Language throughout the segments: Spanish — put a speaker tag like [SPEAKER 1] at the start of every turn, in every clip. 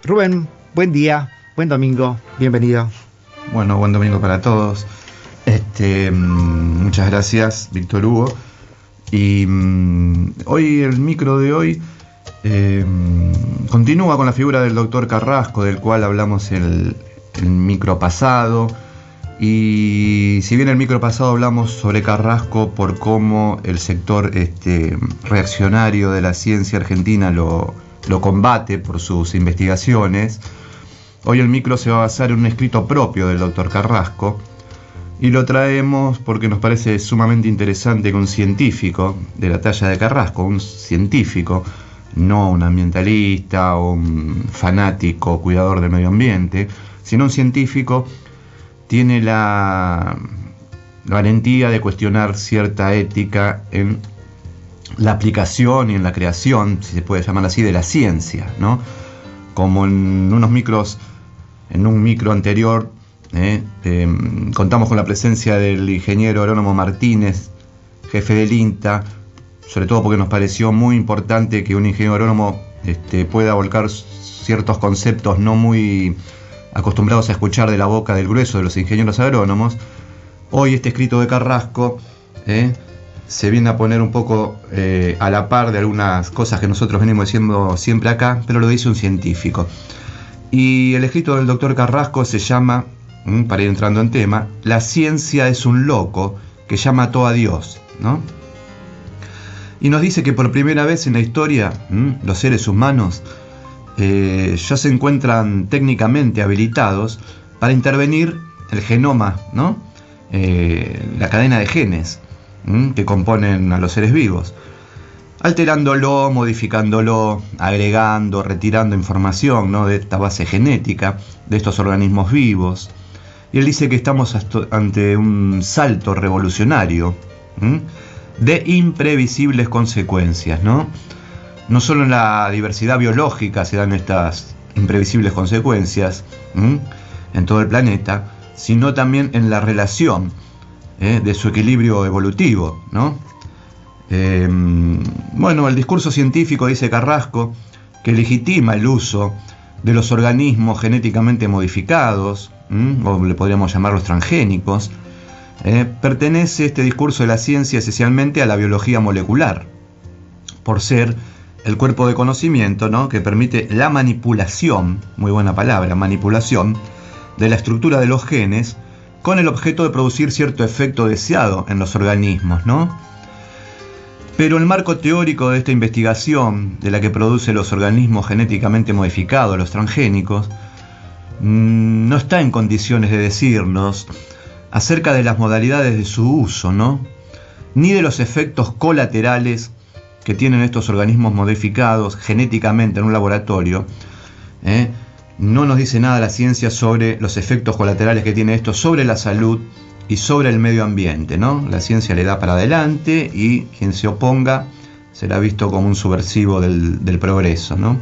[SPEAKER 1] Rubén, buen día, buen domingo, bienvenido.
[SPEAKER 2] Bueno, buen domingo para todos. Muchas gracias, Víctor Hugo. Y hoy el micro de hoy continúa con la figura del doctor Carrasco, del cual hablamos el micro pasado. Y si bien el micro pasado hablamos sobre Carrasco por cómo el sector reaccionario de la ciencia argentina lo combate por sus investigaciones, hoy el micro se va a basar en un escrito propio del doctor Carrasco y lo traemos porque nos parece sumamente interesante que un científico de la talla de Carrasco, un científico, no un ambientalista o un fanático cuidador del medio ambiente, sino un científico, tiene la valentía de cuestionar cierta ética en la aplicación y en la creación, si se puede llamar así, de la ciencia, ¿no? Como en un micro anterior, contamos con la presencia del ingeniero agrónomo Martínez, jefe del INTA, sobre todo porque nos pareció muy importante que un ingeniero agrónomo pueda volcar ciertos conceptos no muy acostumbrados a escuchar de la boca del grueso de los ingenieros agrónomos. Hoy este escrito de Carrasco se viene a poner un poco a la par de algunas cosas que nosotros venimos diciendo siempre acá, pero lo dice un científico. Y el escrito del doctor Carrasco se llama, para ir entrando en tema, La ciencia es un loco que ya mató a Dios, ¿no? Y nos dice que por primera vez en la historia los seres humanos ya se encuentran técnicamente habilitados para intervenir el genoma, ¿no? La cadena de genes que componen a los seres vivos, alterándolo, modificándolo, agregando, retirando información, ¿no?, de esta base genética de estos organismos vivos. Y él dice que estamos ante un salto revolucionario de imprevisibles consecuencias, ¿no? No solo en la diversidad biológica se dan estas imprevisibles consecuencias en todo el planeta, sino también en la relación de su equilibrio evolutivo, ¿no? Bueno, el discurso científico, dice Carrasco, que legitima el uso de los organismos genéticamente modificados, o le podríamos llamar los transgénicos, pertenece este discurso de la ciencia esencialmente a la biología molecular, por ser el cuerpo de conocimiento, ¿no?, que permite la manipulación, muy buena palabra, manipulación, de la estructura de los genes con el objeto de producir cierto efecto deseado en los organismos, ¿no? Pero el marco teórico de esta investigación, de la que produce los organismos genéticamente modificados, los transgénicos, no está en condiciones de decirnos acerca de las modalidades de su uso, ¿no?, ni de los efectos colaterales que tienen estos organismos modificados genéticamente en un laboratorio. No nos dice nada la ciencia sobre los efectos colaterales que tiene esto sobre la salud y sobre el medio ambiente, ¿no? La ciencia le da para adelante y quien se oponga será visto como un subversivo del progreso, ¿no?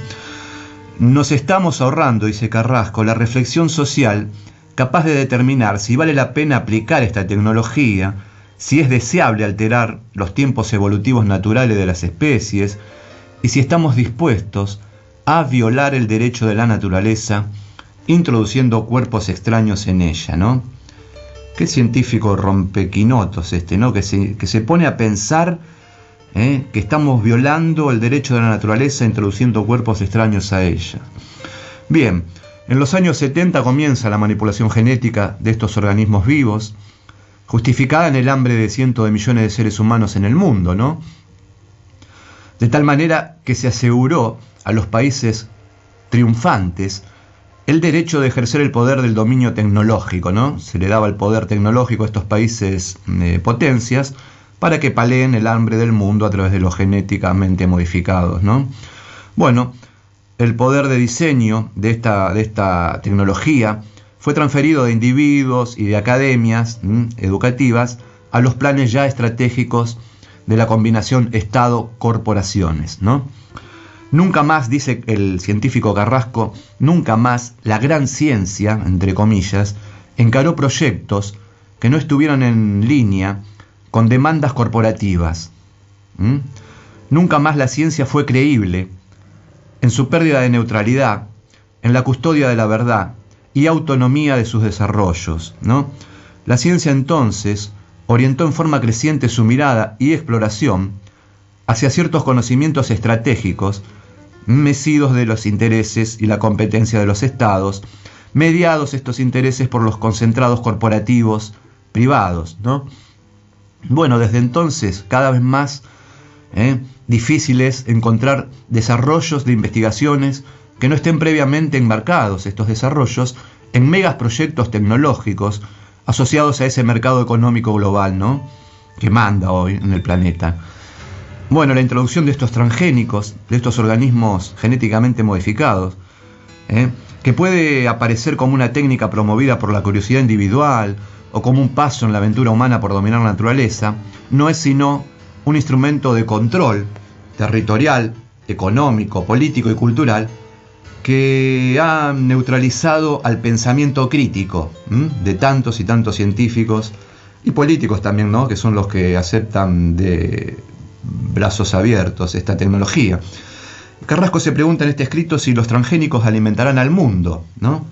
[SPEAKER 2] Nos estamos ahorrando, dice Carrasco, la reflexión social capaz de determinar si vale la pena aplicar esta tecnología, si es deseable alterar los tiempos evolutivos naturales de las especies y si estamos dispuestos a violar el derecho de la naturaleza introduciendo cuerpos extraños en ella, ¿no? Qué científico rompequinotos ¿no? Que se pone a pensar que estamos violando el derecho de la naturaleza introduciendo cuerpos extraños a ella. Bien, en los años 70 comienza la manipulación genética de estos organismos vivos, justificada en el hambre de cientos de millones de seres humanos en el mundo, ¿no? De tal manera que se aseguró a los países triunfantes el derecho de ejercer el poder del dominio tecnológico, ¿no? Se le daba el poder tecnológico a estos países potencias para que paleen el hambre del mundo a través de los genéticamente modificados, ¿no? Bueno, el poder de diseño de esta tecnología fue transferido de individuos y de academias educativas a los planes ya estratégicos de la combinación Estado-corporaciones, ¿no? Nunca más, dice el científico Carrasco, nunca más la gran ciencia, entre comillas, encaró proyectos que no estuvieran en línea con demandas corporativas. Nunca más la ciencia fue creíble en su pérdida de neutralidad en la custodia de la verdad y autonomía de sus desarrollos, ¿no? La ciencia entonces orientó en forma creciente su mirada y exploración hacia ciertos conocimientos estratégicos, mecidos de los intereses y la competencia de los estados, mediados estos intereses por los concentrados corporativos privados, ¿no? Bueno, desde entonces cada vez más difícil es encontrar desarrollos de investigaciones que no estén previamente enmarcados, estos desarrollos, en megas proyectos tecnológicos asociados a ese mercado económico global, ¿no?, que manda hoy en el planeta. Bueno, la introducción de estos transgénicos, de estos organismos genéticamente modificados, que puede aparecer como una técnica promovida por la curiosidad individual o como un paso en la aventura humana por dominar la naturaleza, no es sino un instrumento de control territorial, económico, político y cultural que ha neutralizado al pensamiento crítico de tantos y tantos científicos y políticos también, ¿no?, que son los que aceptan de brazos abiertos esta tecnología. Carrasco se pregunta en este escrito si los transgénicos alimentarán al mundo, ¿no?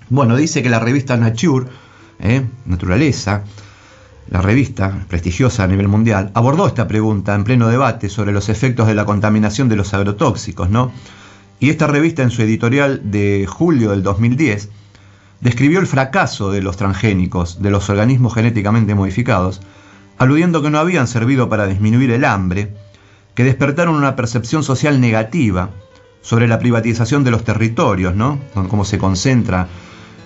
[SPEAKER 2] Bueno, dice que la revista Nature, Naturaleza, la revista prestigiosa a nivel mundial, abordó esta pregunta en pleno debate sobre los efectos de la contaminación de los agrotóxicos, ¿no? Y esta revista, en su editorial de julio del 2010, describió el fracaso de los transgénicos, de los organismos genéticamente modificados, aludiendo que no habían servido para disminuir el hambre, que despertaron una percepción social negativa sobre la privatización de los territorios, ¿no?, cómo se concentra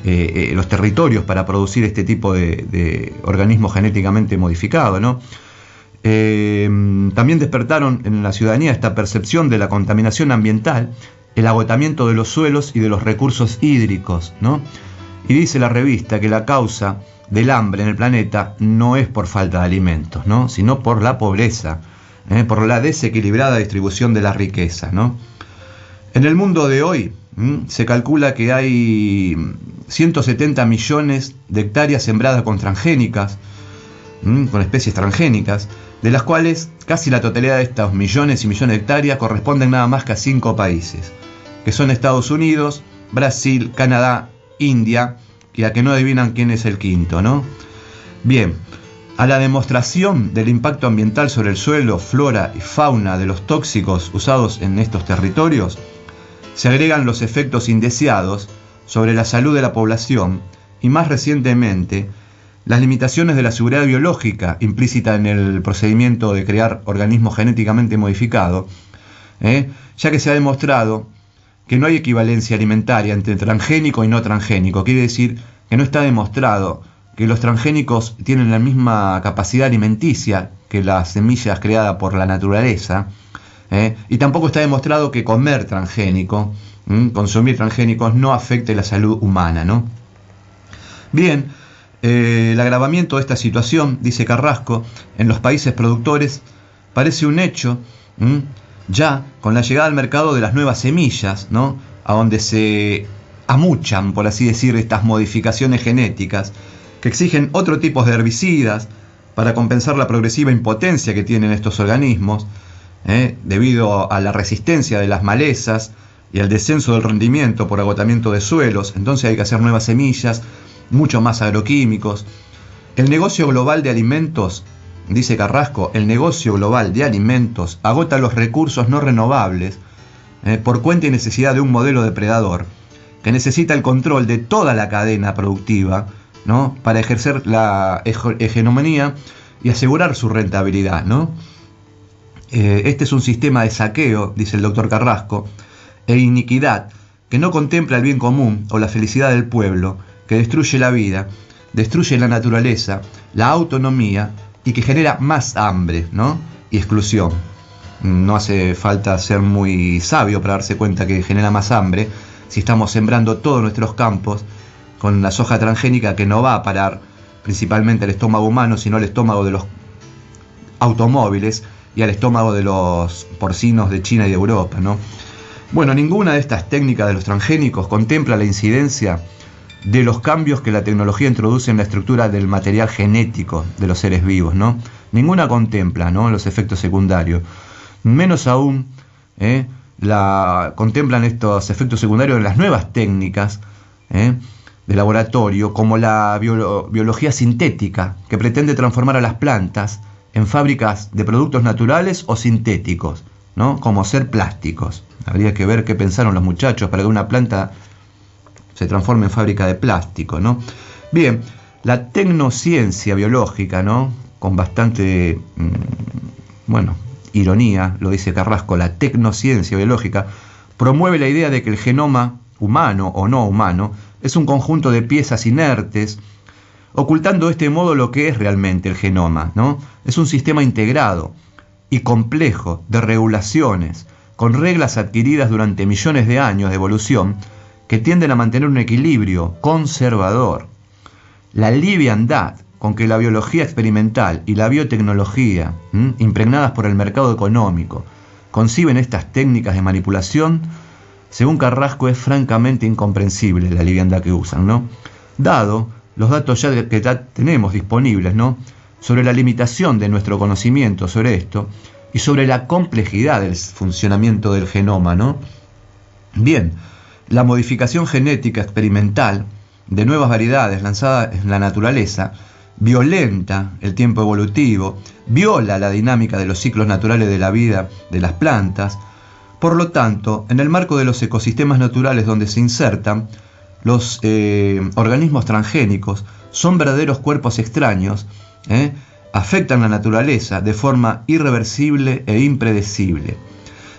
[SPEAKER 2] los territorios para producir este tipo de organismos genéticamente modificados, ¿no? También despertaron en la ciudadanía esta percepción de la contaminación ambiental, el agotamiento de los suelos y de los recursos hídricos, ¿no? Y dice la revista que la causa del hambre en el planeta no es por falta de alimentos, ¿no?, sino por la pobreza, por la desequilibrada distribución de la riqueza, ¿no? En el mundo de hoy se calcula que hay 170 millones de hectáreas sembradas con transgénicas, con especies transgénicas, de las cuales casi la totalidad de estos millones y millones de hectáreas corresponden nada más que a 5 países, que son Estados Unidos, Brasil, Canadá, India, y a que no adivinan quién es el quinto, ¿no? Bien, a la demostración del impacto ambiental sobre el suelo, flora y fauna de los tóxicos usados en estos territorios, se agregan los efectos indeseados sobre la salud de la población y, más recientemente, las limitaciones de la seguridad biológica implícita en el procedimiento de crear organismos genéticamente modificados, ya que se ha demostrado que no hay equivalencia alimentaria entre transgénico y no transgénico. Quiere decir que no está demostrado que los transgénicos tienen la misma capacidad alimenticia que las semillas creadas por la naturaleza, y tampoco está demostrado que comer transgénico, consumir transgénicos, no afecte la salud humana, ¿no? Bien, el agravamiento de esta situación, dice Carrasco, en los países productores parece un hecho, ya con la llegada al mercado de las nuevas semillas, ¿no?, a donde se amuchan, por así decir, estas modificaciones genéticas que exigen otro tipo de herbicidas para compensar la progresiva impotencia que tienen estos organismos, debido a la resistencia de las malezas y al descenso del rendimiento por agotamiento de suelos. Entonces hay que hacer nuevas semillas, mucho más agroquímicos. El negocio global de alimentos, dice Carrasco, el negocio global de alimentos agota los recursos no renovables por cuenta y necesidad de un modelo depredador que necesita el control de toda la cadena productiva, ¿no?, para ejercer la hegemonía y asegurar su rentabilidad, ¿no? Este es un sistema de saqueo, dice el doctor Carrasco, e iniquidad que no contempla el bien común o la felicidad del pueblo, que destruye la vida, destruye la naturaleza, la autonomía y que genera más hambre, ¿no?, y exclusión. No hace falta ser muy sabio para darse cuenta que genera más hambre si estamos sembrando todos nuestros campos con la soja transgénica, que no va a parar principalmente al estómago humano, sino al estómago de los automóviles y al estómago de los porcinos de China y de Europa, ¿no? Bueno, ninguna de estas técnicas de los transgénicos contempla la incidencia de los cambios que la tecnología introduce en la estructura del material genético de los seres vivos, ¿no? Ninguna contempla, ¿no?, los efectos secundarios. Menos aún contemplan estos efectos secundarios en las nuevas técnicas de laboratorio, como la biología sintética, que pretende transformar a las plantas en fábricas de productos naturales o sintéticos, ¿no? Como ser plásticos. Habría que ver qué pensaron los muchachos para que una planta se transforme en fábrica de plástico, ¿no? Bien, la tecnociencia biológica, ¿no? Con bastante, ironía, lo dice Carrasco, la tecnociencia biológica promueve la idea de que el genoma, humano o no humano, es un conjunto de piezas inertes, ocultando de este modo lo que es realmente el genoma, ¿no? Es un sistema integrado y complejo de regulaciones, con reglas adquiridas durante millones de años de evolución, que tienden a mantener un equilibrio conservador. La liviandad con que la biología experimental y la biotecnología, impregnadas por el mercado económico, conciben estas técnicas de manipulación, según Carrasco, es francamente incomprensible la liviandad que usan, ¿no? Dado los datos que ya tenemos disponibles, ¿no? Sobre la limitación de nuestro conocimiento sobre esto y sobre la complejidad del funcionamiento del genoma, ¿no? Bien, la modificación genética experimental de nuevas variedades lanzadas en la naturaleza violenta el tiempo evolutivo, viola la dinámica de los ciclos naturales de la vida de las plantas. Por lo tanto, en el marco de los ecosistemas naturales donde se insertan, los organismos transgénicos son verdaderos cuerpos extraños, afectan la naturaleza de forma irreversible e impredecible.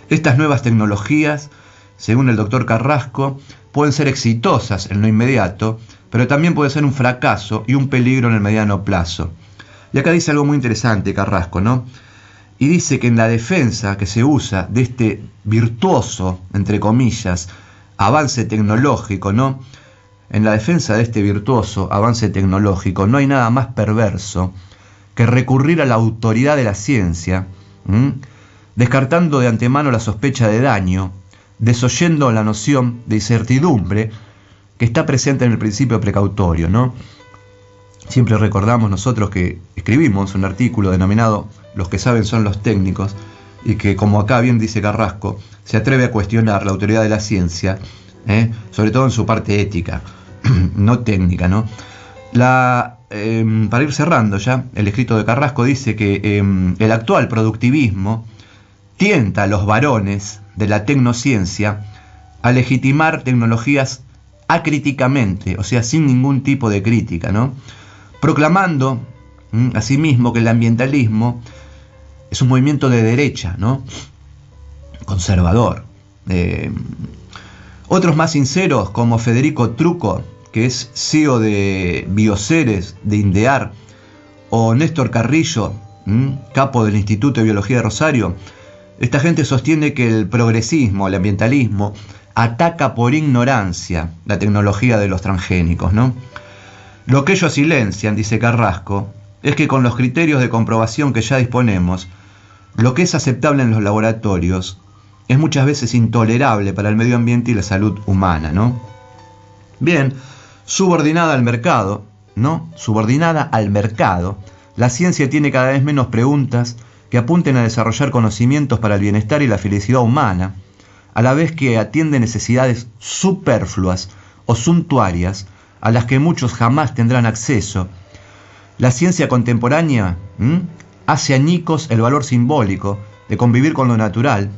[SPEAKER 2] Estas nuevas tecnologías, según el doctor Carrasco, pueden ser exitosas en lo inmediato, pero también puede ser un fracaso y un peligro en el mediano plazo. Y acá dice algo muy interesante Carrasco, ¿no? Y dice que en la defensa que se usa de este virtuoso, entre comillas, avance tecnológico, ¿no? En la defensa de este virtuoso avance tecnológico no hay nada más perverso que recurrir a la autoridad de la ciencia, descartando de antemano la sospecha de daño, desoyendo la noción de incertidumbre que está presente en el principio precautorio, ¿no? Siempre recordamos nosotros que escribimos un artículo denominado Los que saben son los técnicos, y que, como acá bien dice Carrasco, se atreve a cuestionar la autoridad de la ciencia, sobre todo en su parte ética, no técnica, ¿no? Para ir cerrando ya, el escrito de Carrasco dice que el actual productivismo tienta a los varones de la tecnociencia a legitimar tecnologías acríticamente, o sea, sin ningún tipo de crítica, ¿no? Proclamando asimismo que el ambientalismo es un movimiento de derecha, ¿no? Conservador. Otros más sinceros, como Federico Trucco, que es CEO de Bioceres, de INDEAR, o Néstor Carrillo, capo del Instituto de Biología de Rosario, esta gente sostiene que el progresismo, el ambientalismo, ataca por ignorancia la tecnología de los transgénicos, ¿no? Lo que ellos silencian, dice Carrasco, es que con los criterios de comprobación que ya disponemos, lo que es aceptable en los laboratorios es muchas veces intolerable para el medio ambiente y la salud humana, ¿no? Bien, subordinada al mercado, ¿no? Subordinada al mercado, la ciencia tiene cada vez menos preguntas que apunten a desarrollar conocimientos para el bienestar y la felicidad humana, a la vez que atiende necesidades superfluas o suntuarias a las que muchos jamás tendrán acceso. La ciencia contemporánea hace añicos el valor simbólico de convivir con lo natural.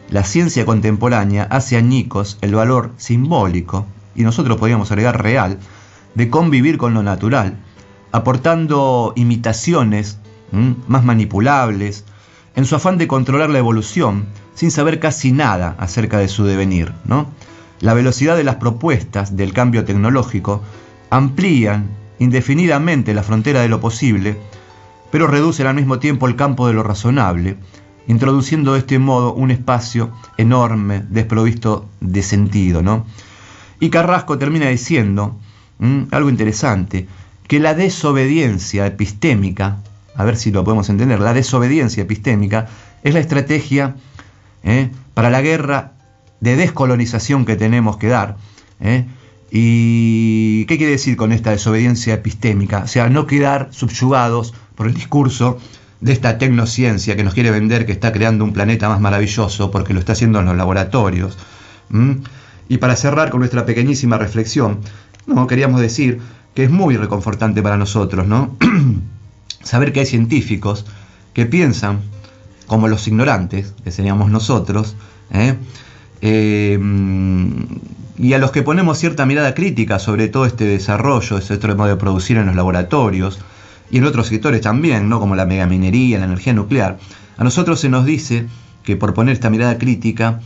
[SPEAKER 2] La ciencia contemporánea hace añicos el valor simbólico, y nosotros podríamos agregar real, de convivir con lo natural, aportando imitaciones más manipulables, en su afán de controlar la evolución, sin saber casi nada acerca de su devenir, ¿no? La velocidad de las propuestas del cambio tecnológico amplían indefinidamente la frontera de lo posible, pero reducen al mismo tiempo el campo de lo razonable, introduciendo de este modo un espacio enorme, desprovisto de sentido, ¿no? Y Carrasco termina diciendo algo interesante, que la desobediencia epistémica, a ver si lo podemos entender, la desobediencia epistémica es la estrategia para la guerra de descolonización que tenemos que dar. ¿Y qué quiere decir con esta desobediencia epistémica? O sea, no quedar subyugados por el discurso de esta tecnociencia que nos quiere vender que está creando un planeta más maravilloso porque lo está haciendo en los laboratorios. Y para cerrar con nuestra pequeñísima reflexión, no, queríamos decir que es muy reconfortante para nosotros, ¿no? Saber que hay científicos que piensan como los ignorantes, que seríamos nosotros, y a los que ponemos cierta mirada crítica sobre todo este desarrollo, ese otro modo de producir en los laboratorios, y en otros sectores también, ¿no? Como la megaminería, la energía nuclear. A nosotros se nos dice que por poner esta mirada crítica,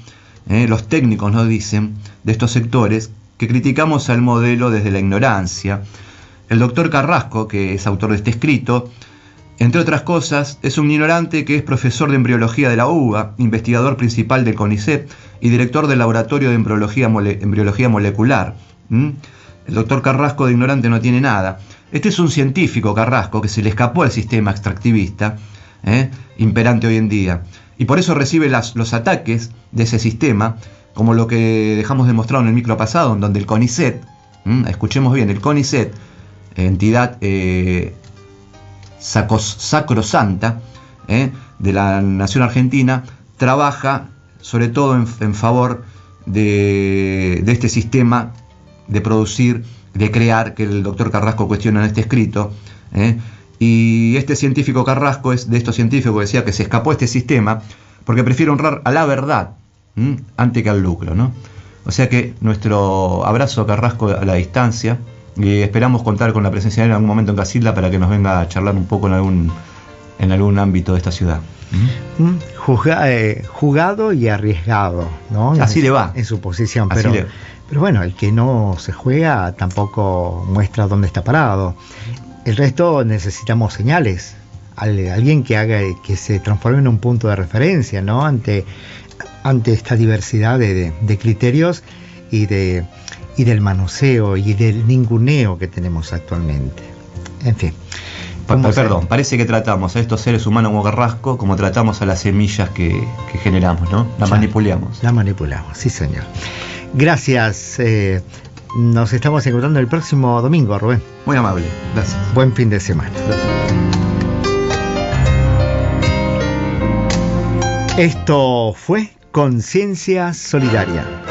[SPEAKER 2] los técnicos nos dicen de estos sectores que criticamos al modelo desde la ignorancia. El doctor Carrasco, que es autor de este escrito, entre otras cosas, es un ignorante que es profesor de embriología de la UBA, investigador principal del CONICET y director del laboratorio de embriología molecular. El doctor Carrasco de ignorante no tiene nada. Este es un científico, Carrasco, que se le escapó al sistema extractivista imperante hoy en día. Y por eso recibe los ataques de ese sistema, como lo que dejamos demostrado en el micro pasado, en donde el CONICET, escuchemos bien, el CONICET, entidad sacrosanta de la nación argentina, trabaja sobre todo en favor de este sistema de producir, de crear, que el doctor Carrasco cuestiona en este escrito, y este científico Carrasco es de estos científicos que decía que se escapó a este sistema porque prefiere honrar a la verdad antes que al lucro, ¿no? O sea que nuestro abrazo, Carrasco, a la distancia, y esperamos contar con la presencia de él en algún momento en Casilda para que nos venga a charlar un poco en algún ámbito de esta ciudad.
[SPEAKER 1] Jugado y arriesgado, ¿no?
[SPEAKER 2] Así le va.
[SPEAKER 1] En su posición, pero bueno, el que no se juega tampoco muestra dónde está parado. El resto necesitamos señales, alguien que haga que se transforme en un punto de referencia, ¿no? Ante esta diversidad de criterios y del manoseo y del ninguneo que tenemos actualmente. En fin.
[SPEAKER 2] Perdón, parece que tratamos a estos seres humanos como Carrasco como tratamos a las semillas que generamos, ¿no? La manipulamos,
[SPEAKER 1] sí señor. Gracias. Nos estamos encontrando el próximo domingo, Rubén.
[SPEAKER 2] Muy amable, gracias.
[SPEAKER 1] Buen fin de semana. Esto fue Conciencia Solidaria.